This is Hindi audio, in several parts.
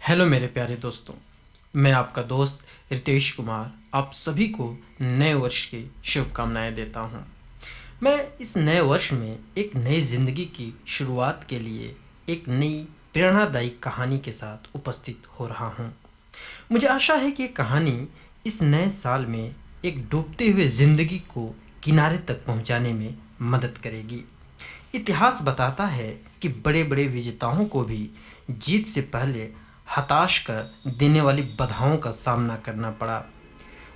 हेलो मेरे प्यारे दोस्तों, मैं आपका दोस्त रितेश कुमार आप सभी को नए वर्ष की शुभकामनाएं देता हूं। मैं इस नए वर्ष में एक नई ज़िंदगी की शुरुआत के लिए एक नई प्रेरणादायी कहानी के साथ उपस्थित हो रहा हूं। मुझे आशा है कि ये कहानी इस नए साल में एक डूबते हुए ज़िंदगी को किनारे तक पहुंचाने में मदद करेगी। इतिहास बताता है कि बड़े बड़े विजेताओं को भी जीत से पहले हताश कर देने वाली बाधाओं का सामना करना पड़ा।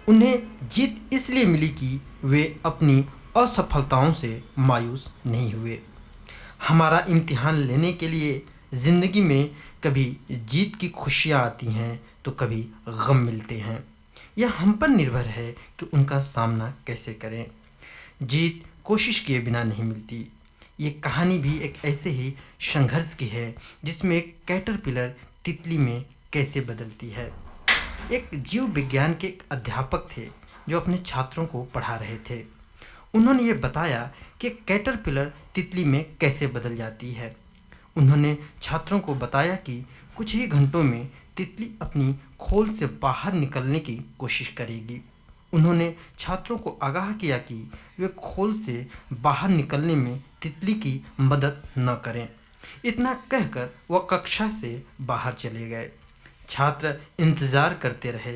उन्हें जीत इसलिए मिली कि वे अपनी असफलताओं से मायूस नहीं हुए। हमारा इम्तिहान लेने के लिए ज़िंदगी में कभी जीत की खुशियाँ आती हैं तो कभी गम मिलते हैं। यह हम पर निर्भर है कि उनका सामना कैसे करें। जीत कोशिश किए बिना नहीं मिलती। ये कहानी भी एक ऐसे ही संघर्ष की है जिसमें एक कैटरपिलर तितली में कैसे बदलती है। एक जीव विज्ञान के एक अध्यापक थे जो अपने छात्रों को पढ़ा रहे थे। उन्होंने ये बताया कि कैटरपिलर तितली में कैसे बदल जाती है। उन्होंने छात्रों को बताया कि कुछ ही घंटों में तितली अपनी खोल से बाहर निकलने की कोशिश करेगी। उन्होंने छात्रों को आगाह किया कि वे खोल से बाहर निकलने में तितली की मदद न करें। इतना कहकर वह कक्षा से बाहर चले गए। छात्र इंतज़ार करते रहे।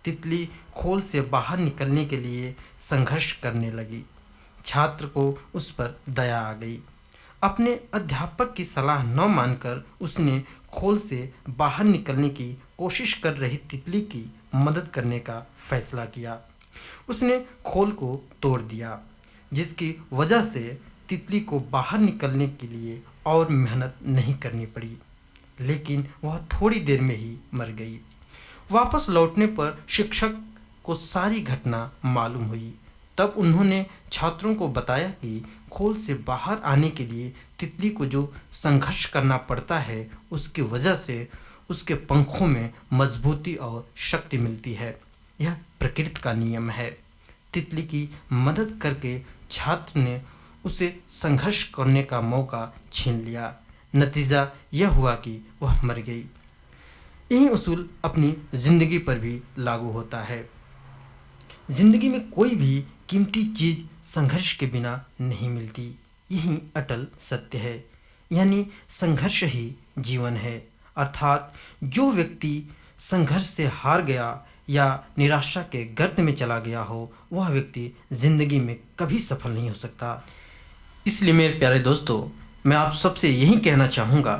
तितली खोल से बाहर निकलने के लिए संघर्ष करने लगी। छात्र को उस पर दया आ गई। अपने अध्यापक की सलाह न मानकर उसने खोल से बाहर निकलने की कोशिश कर रही तितली की मदद करने का फैसला किया। उसने खोल को तोड़ दिया, जिसकी वजह से तितली को बाहर निकलने के लिए और मेहनत नहीं करनी पड़ी, लेकिन वह थोड़ी देर में ही मर गई। वापस लौटने पर शिक्षक को सारी घटना मालूम हुई। तब उन्होंने छात्रों को बताया कि खोल से बाहर आने के लिए तितली को जो संघर्ष करना पड़ता है, उसकी वजह से उसके पंखों में मजबूती और शक्ति मिलती है। यह प्रकृति का नियम है। तितली की मदद करके छात्र ने उसे संघर्ष करने का मौका छीन लिया। नतीजा यह हुआ कि वह मर गई। यही उसूल अपनी ज़िंदगी पर भी लागू होता है। ज़िंदगी में कोई भी कीमती चीज़ संघर्ष के बिना नहीं मिलती। यही अटल सत्य है, यानी संघर्ष ही जीवन है। अर्थात जो व्यक्ति संघर्ष से हार गया या निराशा के गर्त में चला गया हो, वह व्यक्ति ज़िंदगी में कभी सफल नहीं हो सकता। इसलिए मेरे प्यारे दोस्तों, मैं आप सबसे यही कहना चाहूँगा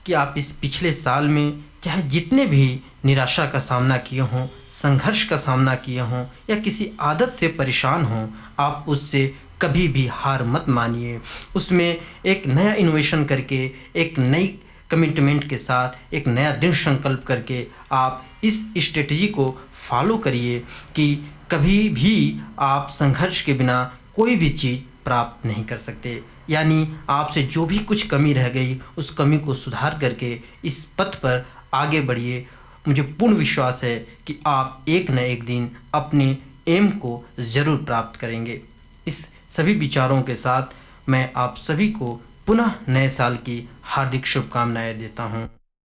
कि आप इस पिछले साल में चाहे जितने भी निराशा का सामना किए हों, संघर्ष का सामना किए हों या किसी आदत से परेशान हों, आप उससे कभी भी हार मत मानिए। उसमें एक नया इनोवेशन करके, एक नई कमिटमेंट के साथ, एक नया दृढ़ संकल्प करके आप इस स्ट्रेटजी को फॉलो करिए कि कभी भी आप संघर्ष के बिना कोई भी चीज़ प्राप्त नहीं कर सकते। यानी आपसे जो भी कुछ कमी रह गई, उस कमी को सुधार करके इस पथ पर आगे बढ़िए। मुझे पूर्ण विश्वास है कि आप एक न एक दिन अपने एम को ज़रूर प्राप्त करेंगे। इस सभी विचारों के साथ मैं आप सभी को पुनः नए साल की हार्दिक शुभकामनाएं देता हूं।